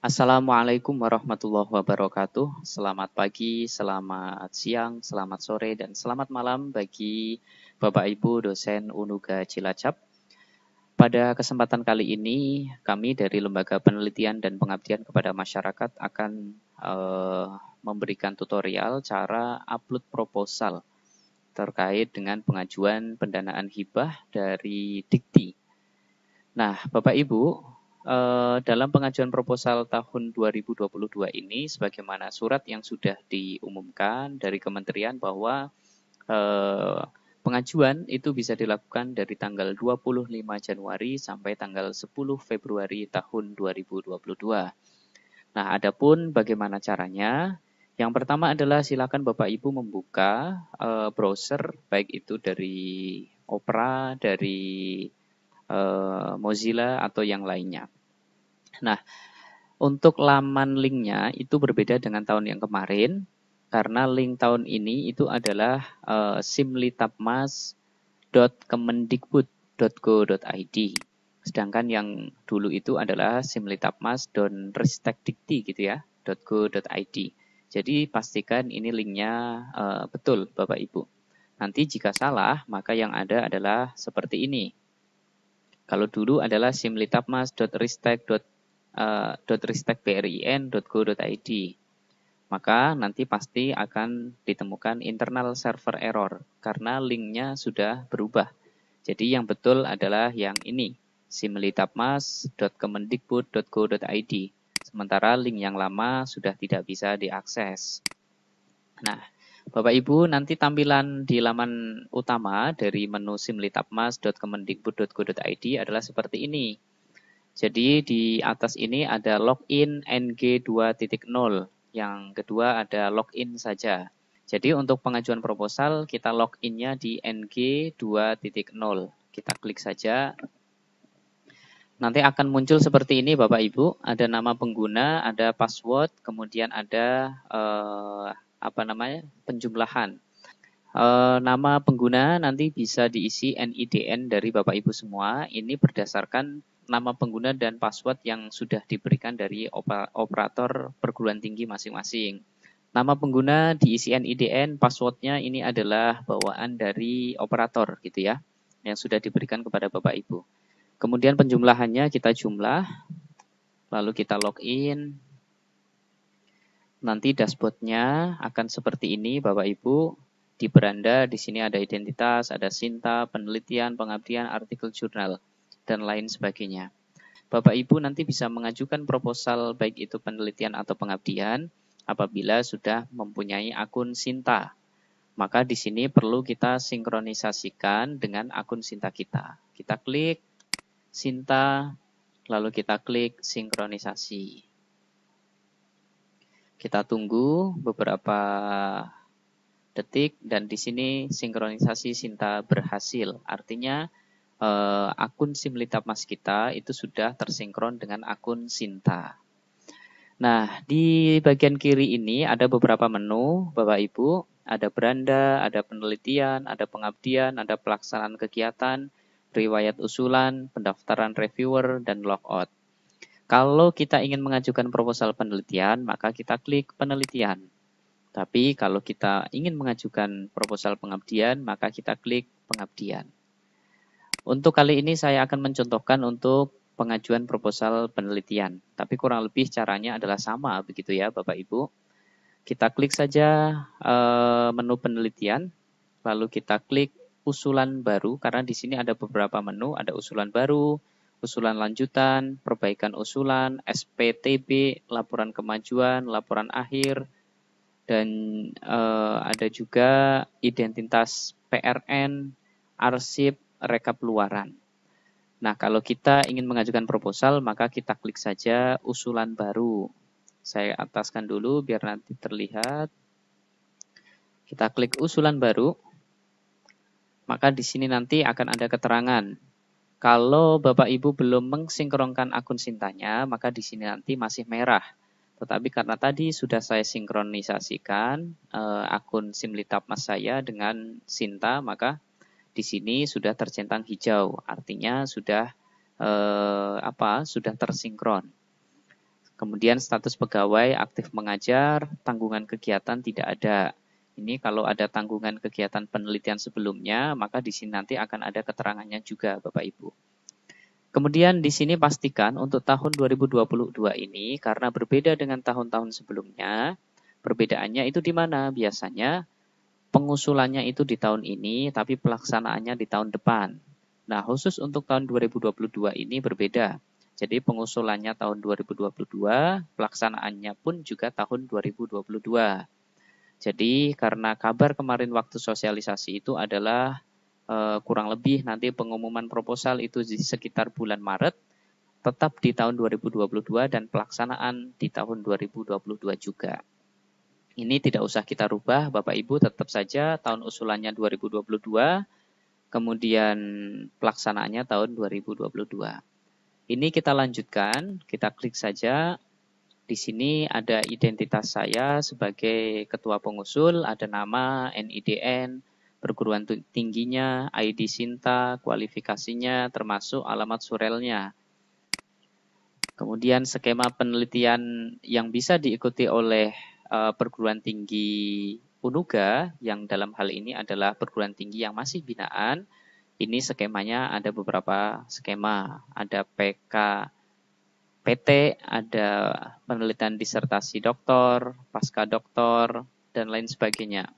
Assalamualaikum warahmatullahi wabarakatuh. Selamat pagi, selamat siang, selamat sore, dan selamat malam bagi Bapak Ibu dosen Unuga Cilacap. Pada kesempatan kali ini, kami dari Lembaga Penelitian dan Pengabdian kepada Masyarakat akan memberikan tutorial cara upload proposal terkait dengan pengajuan pendanaan hibah dari Dikti. Nah, Bapak Ibu, dalam pengajuan proposal tahun 2022 ini, sebagaimana surat yang sudah diumumkan dari Kementerian bahwa pengajuan itu bisa dilakukan dari tanggal 25 Januari sampai tanggal 10 Februari tahun 2022. Nah, adapun bagaimana caranya? Yang pertama adalah silakan Bapak Ibu membuka browser, baik itu dari Opera, dari Mozilla atau yang lainnya. Nah, untuk laman linknya itu berbeda dengan tahun yang kemarin, karena link tahun ini itu adalah simlitapmas.kemendikbud.go.id. Sedangkan yang dulu itu adalah simlitapmas.ristekdikti gitu ya, .go.id. Jadi pastikan ini linknya betul Bapak Ibu. Nanti jika salah, maka yang ada adalah seperti ini. Kalau dulu adalah simlitapmas.ristek.brin.go.id, maka nanti pasti akan ditemukan internal server error karena linknya sudah berubah. Jadi yang betul adalah yang ini, simlitapmas.kemendikbud.go.id. Sementara link yang lama sudah tidak bisa diakses. Nah, Bapak Ibu, nanti tampilan di laman utama dari menu simlitapmas.kemendikbud.go.id adalah seperti ini. Jadi di atas ini ada login NG 2.0, yang kedua ada login saja. Jadi untuk pengajuan proposal kita loginnya di NG 2.0. Kita klik saja. Nanti akan muncul seperti ini Bapak Ibu, ada nama pengguna, ada password, kemudian ada penjumlahan. Nama pengguna nanti bisa diisi NIDN dari Bapak Ibu semua. Ini berdasarkan nama pengguna dan password yang sudah diberikan dari operator perguruan tinggi masing-masing. Nama pengguna diisi NIDN, passwordnya ini adalah bawaan dari operator gitu ya, yang sudah diberikan kepada Bapak Ibu. Kemudian penjumlahannya kita jumlah, lalu kita login. Nanti dashboardnya akan seperti ini Bapak Ibu. Di beranda di sini ada identitas, ada Sinta, penelitian, pengabdian, artikel jurnal, dan lain sebagainya. Bapak Ibu nanti bisa mengajukan proposal baik itu penelitian atau pengabdian apabila sudah mempunyai akun Sinta. Maka di sini perlu kita sinkronisasikan dengan akun Sinta kita. Kita klik Sinta, lalu kita klik sinkronisasi. Kita tunggu beberapa detik dan di sini sinkronisasi Sinta berhasil. Artinya akun Simlitapmas kita itu sudah tersinkron dengan akun Sinta. Nah, di bagian kiri ini ada beberapa menu, Bapak Ibu. Ada beranda, ada penelitian, ada pengabdian, ada pelaksanaan kegiatan, riwayat usulan, pendaftaran reviewer, dan logout. Kalau kita ingin mengajukan proposal penelitian, maka kita klik penelitian. Tapi kalau kita ingin mengajukan proposal pengabdian, maka kita klik pengabdian. Untuk kali ini saya akan mencontohkan untuk pengajuan proposal penelitian. Tapi kurang lebih caranya adalah sama begitu ya Bapak Ibu. Kita klik saja menu penelitian, lalu kita klik usulan baru, karena di sini ada beberapa menu, ada usulan baru, usulan lanjutan, perbaikan usulan, SPTB, laporan kemajuan, laporan akhir, dan ada juga identitas PRN, arsip, rekap luaran. Nah, kalau kita ingin mengajukan proposal, maka kita klik saja usulan baru. Saya ataskan dulu biar nanti terlihat. Kita klik usulan baru, maka di sini nanti akan ada keterangan. Kalau Bapak Ibu belum mensinkronkan akun Sintanya, maka di sini nanti masih merah. Tetapi karena tadi sudah saya sinkronisasikan akun Simlitapmas saya dengan Sinta, maka di sini sudah tercentang hijau. Artinya sudah sudah tersinkron. Kemudian status pegawai aktif mengajar, tanggungan kegiatan tidak ada. Ini kalau ada tanggungan kegiatan penelitian sebelumnya, maka di sini nanti akan ada keterangannya juga Bapak Ibu. Kemudian di sini pastikan untuk tahun 2022 ini, karena berbeda dengan tahun-tahun sebelumnya, perbedaannya itu di mana? Biasanya pengusulannya itu di tahun ini, tapi pelaksanaannya di tahun depan. Nah, khusus untuk tahun 2022 ini berbeda. Jadi pengusulannya tahun 2022, pelaksanaannya pun juga tahun 2022. Jadi karena kabar kemarin waktu sosialisasi itu adalah kurang lebih nanti pengumuman proposal itu di sekitar bulan Maret, tetap di tahun 2022 dan pelaksanaan di tahun 2022 juga. Ini tidak usah kita rubah, Bapak Ibu, tetap saja tahun usulannya 2022, kemudian pelaksanaannya tahun 2022. Ini kita lanjutkan, kita klik saja. Di sini ada identitas saya sebagai ketua pengusul, ada nama, NIDN, perguruan tingginya, ID Sinta, kualifikasinya, termasuk alamat surelnya. Kemudian skema penelitian yang bisa diikuti oleh perguruan tinggi Unuga, yang dalam hal ini adalah perguruan tinggi yang masih binaan. Ini skemanya ada beberapa skema, ada PK PT, ada penelitian disertasi doktor, pasca doktor, dan lain sebagainya.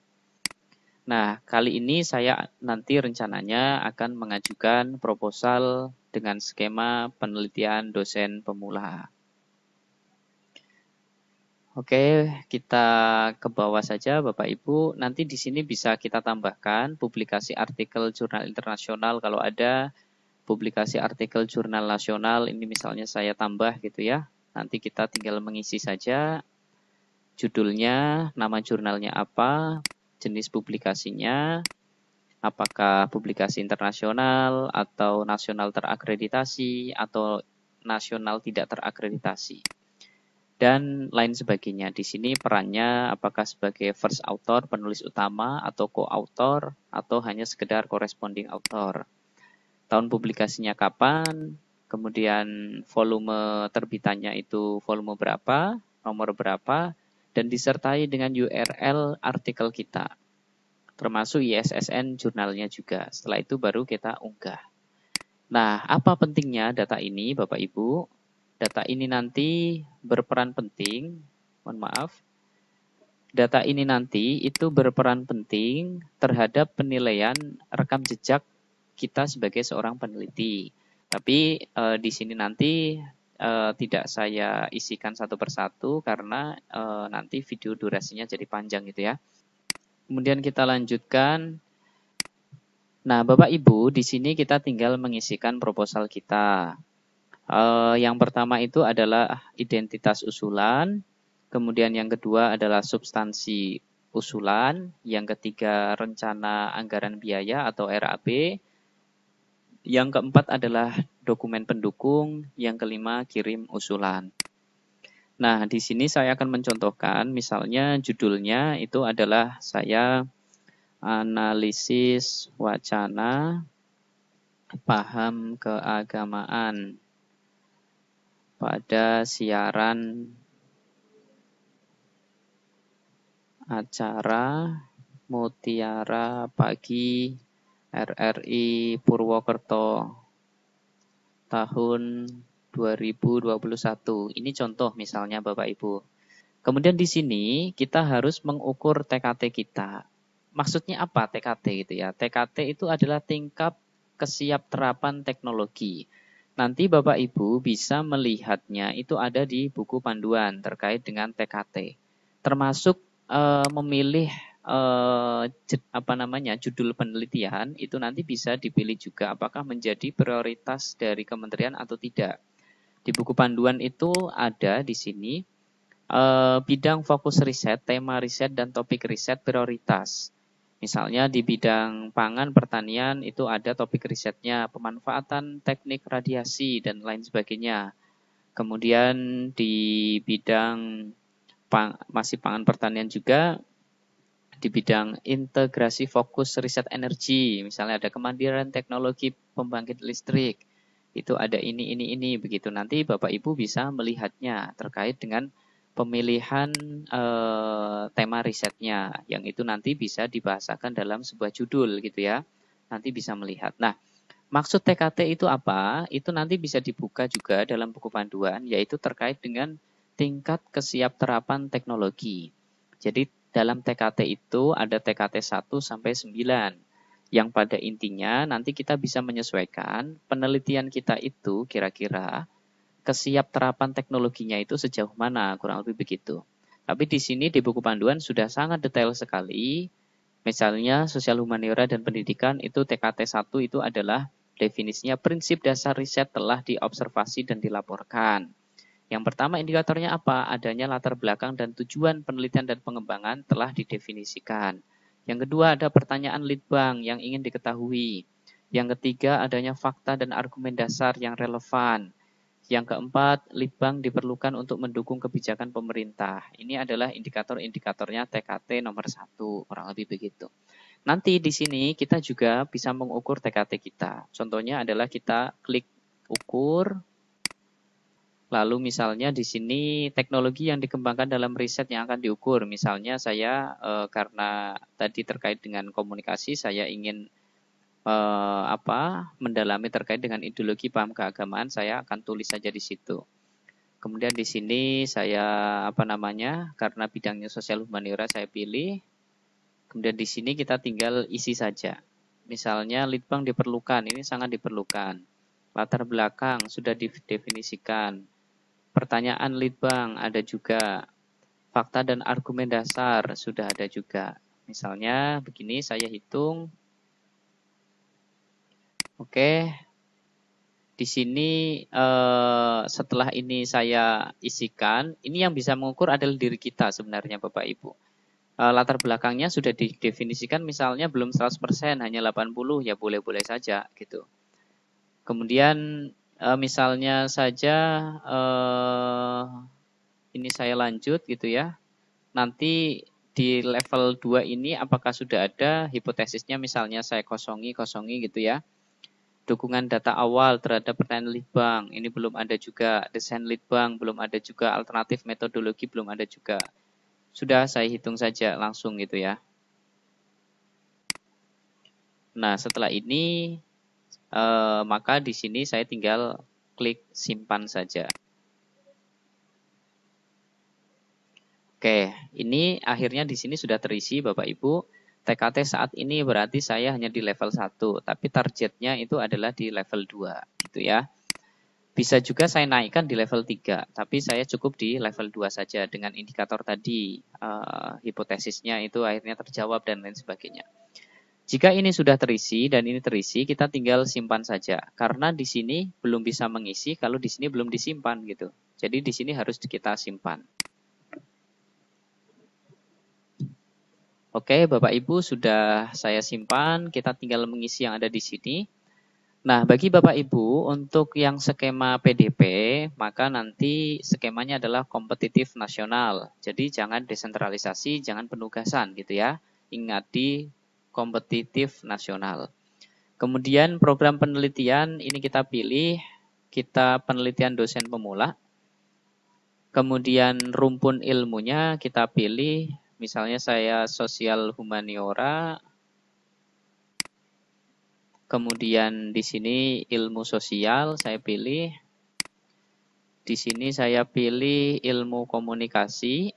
Nah, kali ini saya nanti rencananya akan mengajukan proposal dengan skema penelitian dosen pemula. Oke, kita ke bawah saja Bapak Ibu. Nanti di sini bisa kita tambahkan publikasi artikel jurnal internasional kalau ada, publikasi artikel jurnal nasional, ini misalnya saya tambah gitu ya. Nanti kita tinggal mengisi saja judulnya, nama jurnalnya apa, jenis publikasinya, apakah publikasi internasional atau nasional terakreditasi atau nasional tidak terakreditasi, dan lain sebagainya. Di sini perannya apakah sebagai first author, penulis utama, atau co-author, atau hanya sekedar corresponding author. Tahun publikasinya kapan, kemudian volume terbitannya itu volume berapa, nomor berapa, dan disertai dengan URL artikel kita, termasuk ISSN jurnalnya juga. Setelah itu baru kita unggah. Nah, apa pentingnya data ini Bapak Ibu? Data ini nanti berperan penting, mohon maaf, data ini nanti itu berperan penting terhadap penilaian rekam jejak kita sebagai seorang peneliti. Tapi di sini nanti tidak saya isikan satu persatu karena nanti video durasinya jadi panjang gitu ya. Kemudian kita lanjutkan. Nah, Bapak Ibu, di sini kita tinggal mengisikan proposal kita. Yang pertama itu adalah identitas usulan, kemudian yang kedua adalah substansi usulan, yang ketiga rencana anggaran biaya atau RAB, yang keempat adalah dokumen pendukung, yang kelima kirim usulan. Nah, di sini saya akan mencontohkan, misalnya judulnya itu adalah saya analisis wacana paham keagamaan pada siaran acara Mutiara Pagi RRI Purwokerto tahun 2021. Ini contoh misalnya Bapak Ibu. Kemudian di sini kita harus mengukur TKT kita. Maksudnya apa TKT gitu ya? TKT itu adalah tingkat kesiapterapan teknologi. Nanti Bapak Ibu bisa melihatnya itu ada di buku panduan terkait dengan TKT. Termasuk memilih judul penelitian itu nanti bisa dipilih juga apakah menjadi prioritas dari kementerian atau tidak. Di buku panduan itu ada di sini bidang fokus riset, tema riset, dan topik riset prioritas. Misalnya di bidang pangan pertanian itu ada topik risetnya pemanfaatan teknik radiasi dan lain sebagainya. Kemudian di bidang masih pangan pertanian juga di bidang integrasi fokus riset energi, misalnya ada kemandirian teknologi pembangkit listrik. itu ada ini begitu. Nanti Bapak Ibu bisa melihatnya terkait dengan pemilihan tema risetnya, yang itu nanti bisa dibahasakan dalam sebuah judul gitu ya. Nanti bisa melihat. Nah, maksud TKT itu apa? Itu nanti bisa dibuka juga dalam buku panduan, yaitu terkait dengan tingkat kesiapterapan teknologi. Jadi dalam TKT itu ada TKT 1 sampai 9. Yang pada intinya nanti kita bisa menyesuaikan penelitian kita itu kira-kira kesiapterapan teknologinya itu sejauh mana, kurang lebih begitu. Tapi di sini di buku panduan sudah sangat detail sekali. Misalnya sosial humaniora dan pendidikan itu TKT 1 itu adalah definisinya prinsip dasar riset telah diobservasi dan dilaporkan. Yang pertama indikatornya apa? Adanya latar belakang dan tujuan penelitian dan pengembangan telah didefinisikan. Yang kedua ada pertanyaan litbang yang ingin diketahui. Yang ketiga adanya fakta dan argumen dasar yang relevan. Yang keempat, litbang diperlukan untuk mendukung kebijakan pemerintah. Ini adalah indikator-indikatornya TKT nomor 1, kurang lebih begitu. Nanti di sini kita juga bisa mengukur TKT kita. Contohnya adalah kita klik ukur. Lalu misalnya di sini teknologi yang dikembangkan dalam riset yang akan diukur. Misalnya saya karena tadi terkait dengan komunikasi, saya ingin mendalami terkait dengan ideologi paham keagamaan, saya akan tulis saja di situ. Kemudian di sini saya karena bidangnya sosial humaniora saya pilih. Kemudian di sini kita tinggal isi saja. Misalnya litbang diperlukan, ini sangat diperlukan. Latar belakang sudah didefinisikan. Pertanyaan litbang ada juga, fakta dan argumen dasar sudah ada juga. Misalnya begini saya hitung. Oke. Di sini setelah ini saya isikan, ini yang bisa mengukur adalah diri kita sebenarnya Bapak Ibu. Latar belakangnya sudah didefinisikan misalnya belum 100%, hanya 80, ya boleh-boleh saja gitu. Kemudian misalnya saja ini saya lanjut gitu ya. Nanti di level 2 ini apakah sudah ada hipotesisnya, misalnya saya kosongi gitu ya. Dukungan data awal terhadap pertanyaan litbang, ini belum ada juga. Desain litbang belum ada juga. Alternatif metodologi belum ada juga. Sudah saya hitung saja langsung gitu ya. Nah setelah ini maka di sini saya tinggal klik simpan saja. Oke, ini akhirnya di sini sudah terisi Bapak Ibu. TKT saat ini berarti saya hanya di level 1, tapi targetnya itu adalah di level 2 gitu ya. Bisa juga saya naikkan di level 3, tapi saya cukup di level 2 saja dengan indikator tadi, hipotesisnya itu akhirnya terjawab dan lain sebagainya. Jika ini sudah terisi dan ini terisi, kita tinggal simpan saja. Karena di sini belum bisa mengisi kalau di sini belum disimpan gitu. Jadi di sini harus kita simpan. Oke, Bapak Ibu sudah saya simpan, kita tinggal mengisi yang ada di sini. Nah, bagi Bapak Ibu untuk yang skema PDP, maka nanti skemanya adalah kompetitif nasional. Jadi jangan desentralisasi, jangan penugasan gitu ya. Ingat di kompetitif nasional. Kemudian program penelitian ini kita pilih, kita penelitian dosen pemula. Kemudian rumpun ilmunya kita pilih. Misalnya saya sosial humaniora, kemudian di sini ilmu sosial saya pilih. Di sini saya pilih ilmu komunikasi.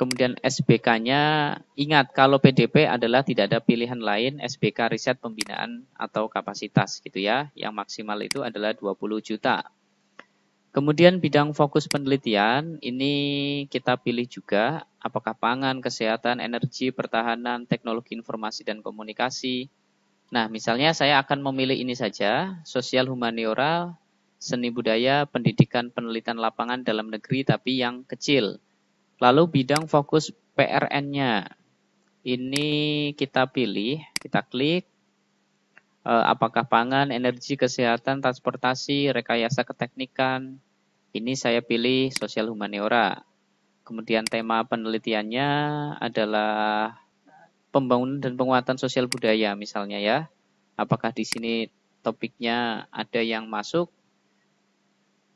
Kemudian SBK-nya, ingat kalau PDP adalah tidak ada pilihan lain, SBK riset pembinaan atau kapasitas gitu ya. Yang maksimal itu adalah 20 juta. Kemudian bidang fokus penelitian, ini kita pilih juga apakah pangan, kesehatan, energi, pertahanan, teknologi informasi dan komunikasi. Nah, misalnya saya akan memilih ini saja, sosial humaniora, seni budaya, pendidikan, penelitian lapangan dalam negeri tapi yang kecil. Lalu bidang fokus PRN-nya, ini kita pilih, kita klik, apakah pangan, energi, kesehatan, transportasi, rekayasa keteknikan. Ini saya pilih sosial humaniora. Kemudian tema penelitiannya adalah pembangunan dan penguatan sosial budaya misalnya ya. Apakah di sini topiknya ada yang masuk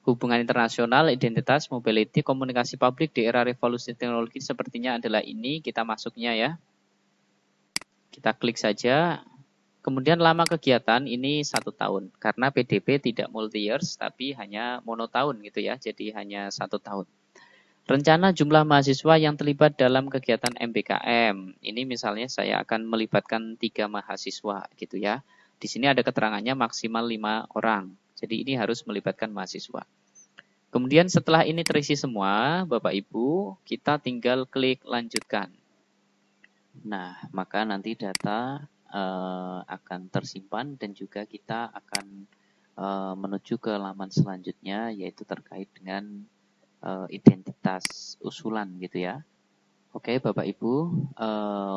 hubungan internasional, identitas, mobility, komunikasi publik di era revolusi teknologi, sepertinya adalah ini kita masuknya ya. Kita klik saja. Kemudian lama kegiatan ini 1 tahun. Karena PDP tidak multi years tapi hanya monotahun gitu ya. Jadi hanya 1 tahun. Rencana jumlah mahasiswa yang terlibat dalam kegiatan MBKM. Ini misalnya saya akan melibatkan 3 mahasiswa gitu ya. Di sini ada keterangannya maksimal 5 orang. Jadi ini harus melibatkan mahasiswa. Kemudian setelah ini terisi semua, Bapak Ibu, kita tinggal klik lanjutkan. Nah, maka nanti data akan tersimpan dan juga kita akan menuju ke laman selanjutnya, yaitu terkait dengan identitas usulan gitu ya. Oke Bapak Ibu,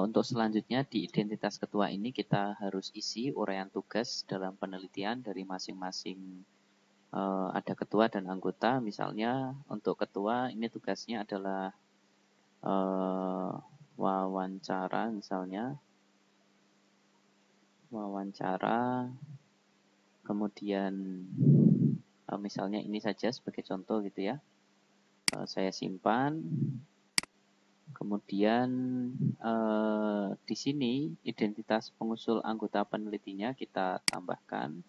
untuk selanjutnya di identitas ketua ini kita harus isi uraian tugas dalam penelitian dari masing-masing, ada ketua dan anggota. Misalnya untuk ketua ini tugasnya adalah wawancara, misalnya wawancara, kemudian misalnya ini saja sebagai contoh gitu ya. Saya simpan. Kemudian di sini identitas pengusul anggota penelitinya kita tambahkan.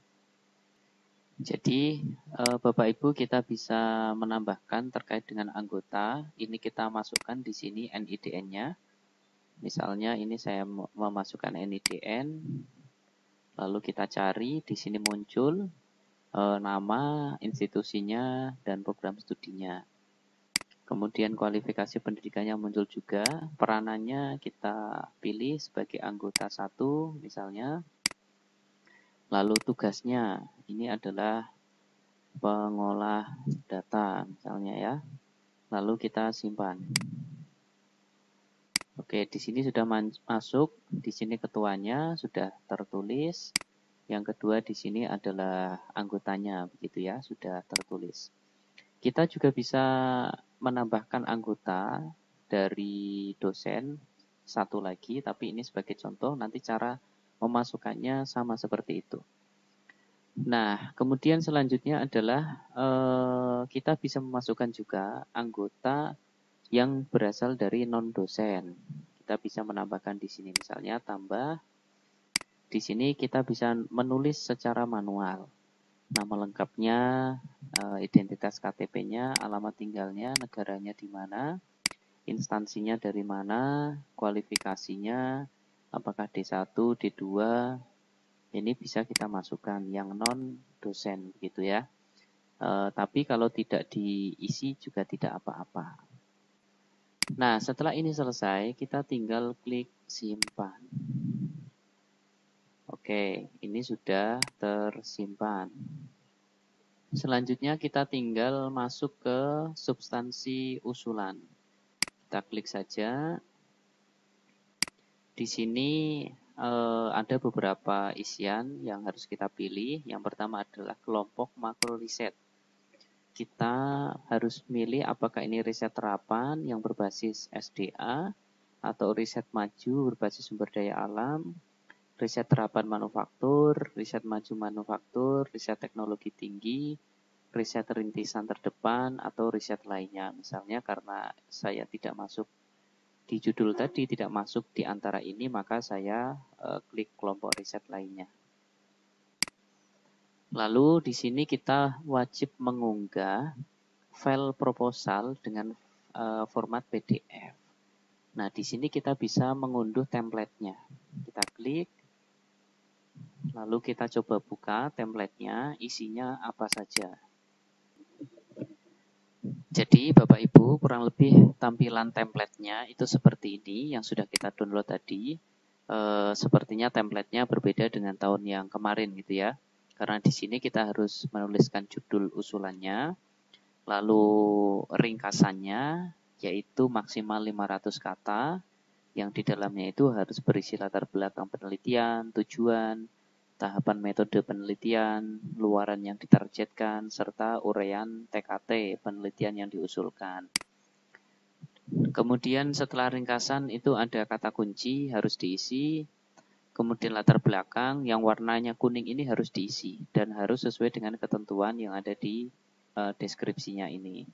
Jadi Bapak Ibu kita bisa menambahkan terkait dengan anggota. Ini kita masukkan di sini NIDN-nya. Misalnya ini saya memasukkan NIDN. Lalu kita cari, di sini muncul nama, institusinya, dan program studinya. Kemudian kualifikasi pendidikannya muncul juga, peranannya kita pilih sebagai anggota 1 misalnya. Lalu tugasnya, ini adalah pengolah data misalnya ya. Lalu kita simpan. Oke, di sini sudah masuk, di sini ketuanya sudah tertulis. Yang kedua di sini adalah anggotanya, begitu ya, sudah tertulis. Kita juga bisa menambahkan anggota dari dosen 1 lagi, tapi ini sebagai contoh, nanti cara memasukkannya sama seperti itu. Nah, kemudian selanjutnya adalah kita bisa memasukkan juga anggota yang berasal dari non-dosen. Kita bisa menambahkan di sini misalnya tambah. Di sini kita bisa menulis secara manual. Nama lengkapnya, identitas KTP-nya, alamat tinggalnya, negaranya di mana, instansinya dari mana, kualifikasinya, apakah D1, D2, ini bisa kita masukkan yang non dosen gitu ya. Tapi kalau tidak diisi juga tidak apa-apa. Nah, setelah ini selesai, kita tinggal klik simpan. Oke, ini sudah tersimpan. Selanjutnya kita tinggal masuk ke substansi usulan. Kita klik saja. Di sini ada beberapa isian yang harus kita pilih. Yang pertama adalah kelompok makro riset. Kita harus milih apakah ini riset terapan yang berbasis SDA atau riset maju berbasis sumber daya alam, riset terapan manufaktur, riset maju manufaktur, riset teknologi tinggi, riset rintisan terdepan, atau riset lainnya. Misalnya karena saya tidak masuk di judul tadi, tidak masuk di antara ini, maka saya klik kelompok riset lainnya. Lalu di sini kita wajib mengunggah file proposal dengan format PDF. Nah, di sini kita bisa mengunduh template-nya. Kita klik. Lalu kita coba buka template-nya, isinya apa saja. Jadi Bapak Ibu kurang lebih tampilan template-nya itu seperti ini yang sudah kita download tadi. Sepertinya template-nya berbeda dengan tahun yang kemarin gitu ya. Karena di sini kita harus menuliskan judul usulannya, lalu ringkasannya yaitu maksimal 500 kata, yang di dalamnya itu harus berisi latar belakang penelitian, tujuan, tahapan metode penelitian, luaran yang ditargetkan, serta uraian TKT penelitian yang diusulkan. Kemudian setelah ringkasan itu ada kata kunci harus diisi. Kemudian latar belakang yang warnanya kuning ini harus diisi dan harus sesuai dengan ketentuan yang ada di deskripsinya ini.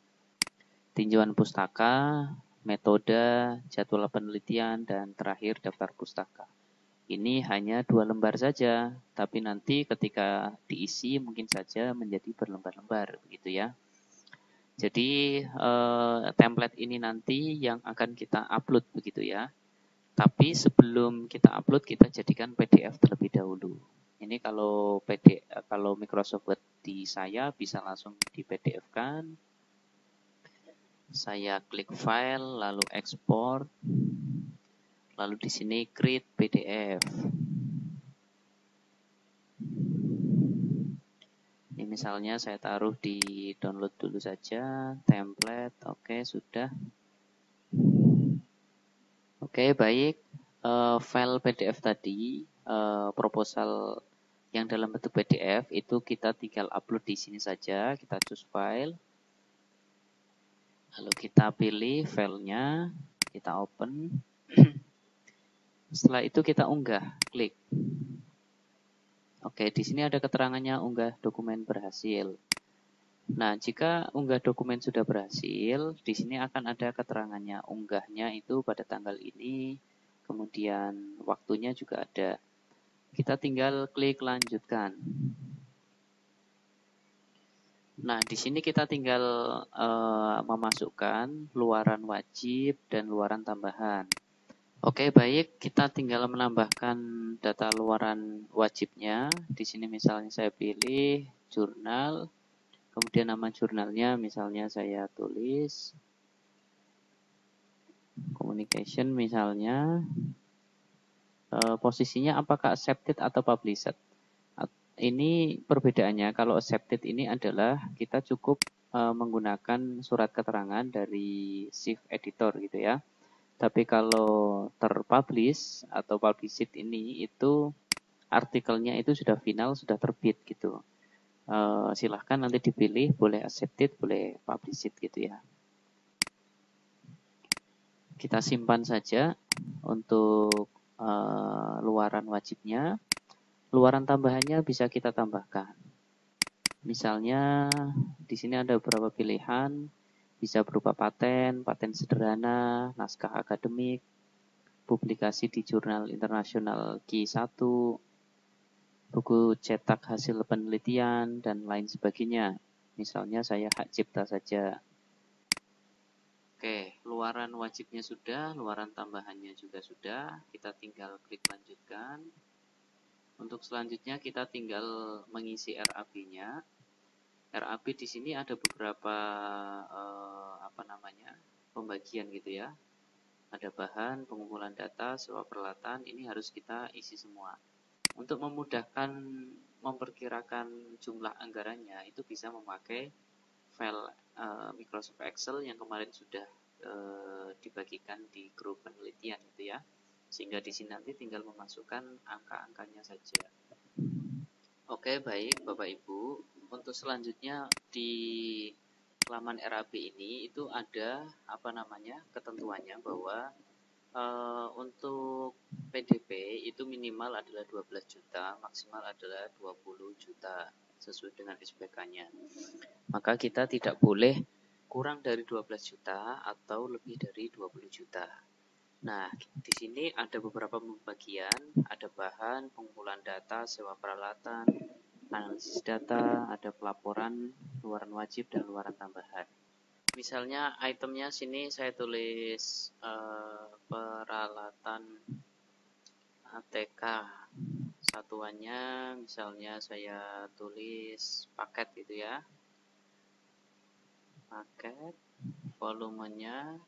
Tinjauan pustaka, metode, jadwal penelitian, dan terakhir daftar pustaka. Ini hanya 2 lembar saja, tapi nanti ketika diisi mungkin saja menjadi berlembar-lembar, begitu ya. Jadi template ini nanti yang akan kita upload, begitu ya. Tapi sebelum kita upload, kita jadikan PDF terlebih dahulu. Ini kalau Microsoft Word di saya bisa langsung di PDF-kan. Saya klik file, lalu export, lalu di sini create PDF. Ini misalnya saya taruh di download dulu saja, template, oke sudah. Oke baik, file PDF tadi, proposal yang dalam bentuk PDF itu kita tinggal upload di sini saja, kita choose file. Lalu kita pilih filenya, kita open. Setelah itu kita unggah, klik. Oke, di sini ada keterangannya unggah dokumen berhasil. Nah, jika unggah dokumen sudah berhasil, di sini akan ada keterangannya. Unggahnya itu pada tanggal ini, kemudian waktunya juga ada. Kita tinggal klik lanjutkan. Nah, di sini kita tinggal memasukkan luaran wajib dan luaran tambahan. Oke, baik. Kita tinggal menambahkan data luaran wajibnya. Di sini misalnya saya pilih jurnal. Kemudian nama jurnalnya misalnya saya tulis communication misalnya. Posisinya apakah accepted atau published. Ini perbedaannya. Kalau accepted ini adalah kita cukup menggunakan surat keterangan dari Shift Editor gitu ya. Tapi kalau terpublish atau published ini itu artikelnya itu sudah final, sudah terbit gitu. Silahkan nanti dipilih, boleh accepted, boleh published gitu ya. Kita simpan saja untuk luaran wajibnya. Luaran tambahannya bisa kita tambahkan. Misalnya di sini ada beberapa pilihan, bisa berupa paten, paten sederhana, naskah akademik, publikasi di jurnal internasional Q1, buku cetak hasil penelitian, dan lain sebagainya. Misalnya saya hak cipta saja. Oke, luaran wajibnya sudah, luaran tambahannya juga sudah. Kita tinggal klik lanjutkan. Untuk selanjutnya kita tinggal mengisi RAB-nya. RAB di sini ada beberapa pembagian gitu ya. Ada bahan, pengumpulan data, sewa peralatan, ini harus kita isi semua. Untuk memudahkan memperkirakan jumlah anggarannya, itu bisa memakai file Microsoft Excel yang kemarin sudah dibagikan di grup penelitian gitu ya. Sehingga di sini nanti tinggal memasukkan angka-angkanya saja. Oke, baik Bapak Ibu. Untuk selanjutnya di laman RAB ini itu ada ketentuannya bahwa untuk PDP itu minimal adalah 12 juta, maksimal adalah 20 juta sesuai dengan SPK-nya. Maka kita tidak boleh kurang dari 12 juta atau lebih dari 20 juta. Nah, di sini ada beberapa pembagian, ada bahan, pengumpulan data, sewa peralatan, analisis data, ada pelaporan, luaran wajib, dan luaran tambahan. Misalnya itemnya sini saya tulis peralatan ATK. Satuannya misalnya saya tulis paket gitu ya. Paket, volumenya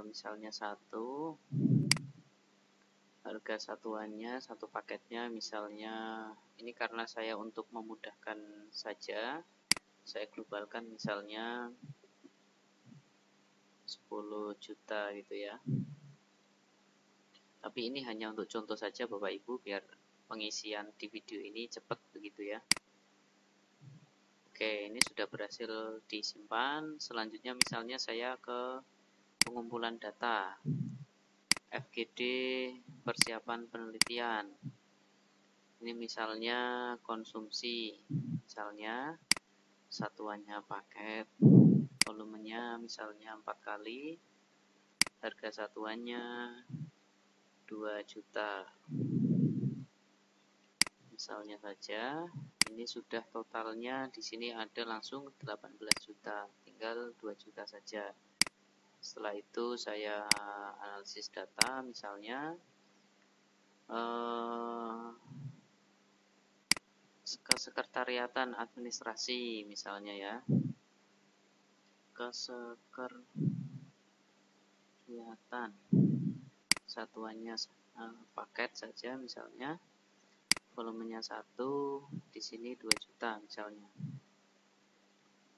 misalnya 1. Harga satuannya, satu paketnya misalnya, ini karena saya untuk memudahkan saja, saya globalkan misalnya 10 juta gitu ya. Tapi ini hanya untuk contoh saja Bapak Ibu, biar pengisian di video ini cepat begitu ya. Oke, ini sudah berhasil disimpan. Selanjutnya misalnya saya ke pengumpulan data. FGD persiapan penelitian. Ini misalnya konsumsi, misalnya satuannya paket, volumenya misalnya 4 kali, harga satuannya 2 juta. Misalnya saja, ini sudah totalnya di sini ada langsung 18 juta, tinggal 2 juta saja. Setelah itu saya analisis data, misalnya kesekretariatan administrasi misalnya ya, kesekretariatan satuannya paket saja misalnya, volumenya 1, di sini 2 juta misalnya.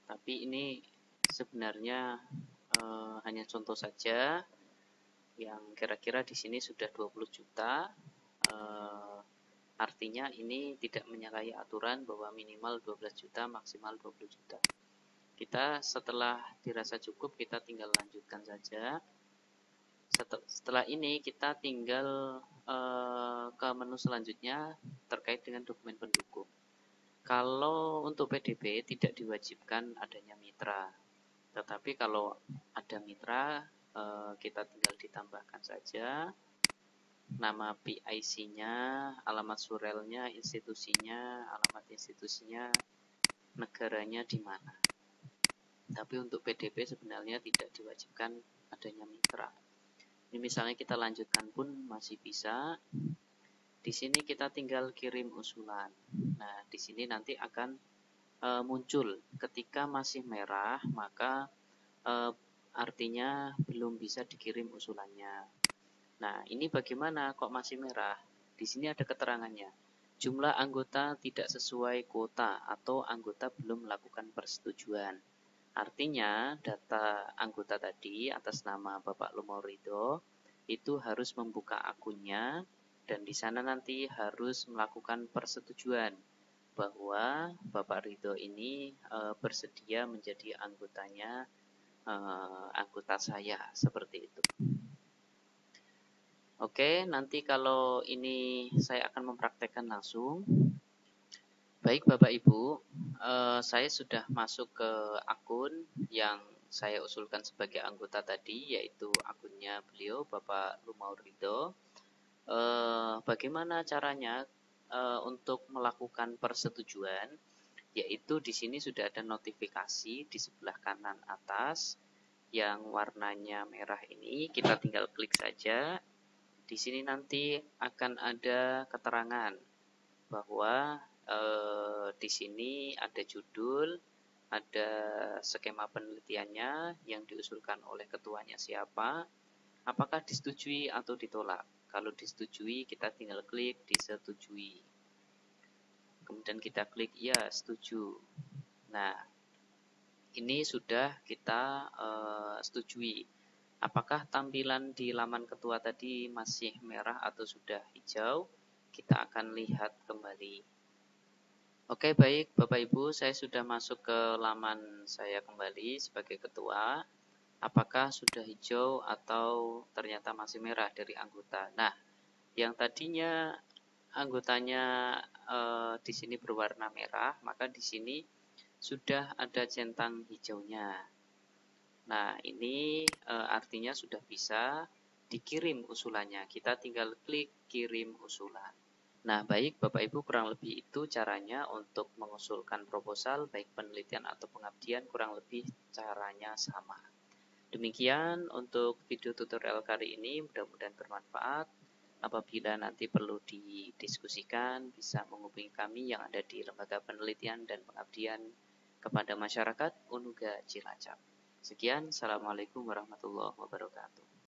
Tapi ini sebenarnya hanya contoh saja yang kira-kira di sini sudah 20 juta. Artinya ini tidak menyalahi aturan bahwa minimal 12 juta, maksimal 20 juta. Kita setelah dirasa cukup, kita tinggal lanjutkan saja. Setelah ini kita tinggal ke menu selanjutnya terkait dengan dokumen pendukung. Kalau untuk PDB tidak diwajibkan adanya mitra. Tetapi kalau ada mitra, kita tinggal ditambahkan saja nama PIC-nya, alamat surelnya, institusinya, alamat institusinya, negaranya di mana. Tapi untuk PDB sebenarnya tidak diwajibkan adanya mitra. Ini misalnya kita lanjutkan pun masih bisa. Di sini kita tinggal kirim usulan. Nah, di sini nanti akan muncul ketika masih merah, maka artinya belum bisa dikirim usulannya. Nah, ini bagaimana kok masih merah? Di sini ada keterangannya. Jumlah anggota tidak sesuai kuota atau anggota belum melakukan persetujuan. Artinya, data anggota tadi atas nama Bapak Lumorido itu harus membuka akunnya dan di sana nanti harus melakukan persetujuan bahwa Bapak Ridho ini bersedia menjadi anggotanya, anggota saya, seperti itu. Oke, nanti kalau ini saya akan mempraktekkan langsung. Baik Bapak Ibu, saya sudah masuk ke akun yang saya usulkan sebagai anggota tadi, yaitu akunnya beliau Bapak Lumorido. Bagaimana caranya untuk melakukan persetujuan? Yaitu di sini sudah ada notifikasi di sebelah kanan atas yang warnanya merah ini, kita tinggal klik saja. Di sini nanti akan ada keterangan bahwa di sini ada judul, ada skema penelitiannya yang diusulkan oleh ketuanya siapa, apakah disetujui atau ditolak. Kalau disetujui, kita tinggal klik disetujui. Kemudian kita klik ya, setuju. Nah, ini sudah kita setujui. Apakah tampilan di laman ketua tadi masih merah atau sudah hijau? Kita akan lihat kembali. Oke, baik Bapak Ibu, saya sudah masuk ke laman saya kembali sebagai ketua. Apakah sudah hijau atau ternyata masih merah dari anggota? Nah, yang tadinya anggotanya di sini berwarna merah, maka di sini sudah ada centang hijaunya. Nah, ini artinya sudah bisa dikirim usulannya. Kita tinggal klik kirim usulan. Nah, baik Bapak Ibu, kurang lebih itu caranya untuk mengusulkan proposal, baik penelitian atau pengabdian, kurang lebih caranya sama. Demikian untuk video tutorial kali ini, mudah-mudahan bermanfaat. Apabila nanti perlu didiskusikan, bisa menghubungi kami yang ada di Lembaga Penelitian dan Pengabdian kepada Masyarakat Unuga Cilacap. Sekian, Assalamualaikum warahmatullahi wabarakatuh.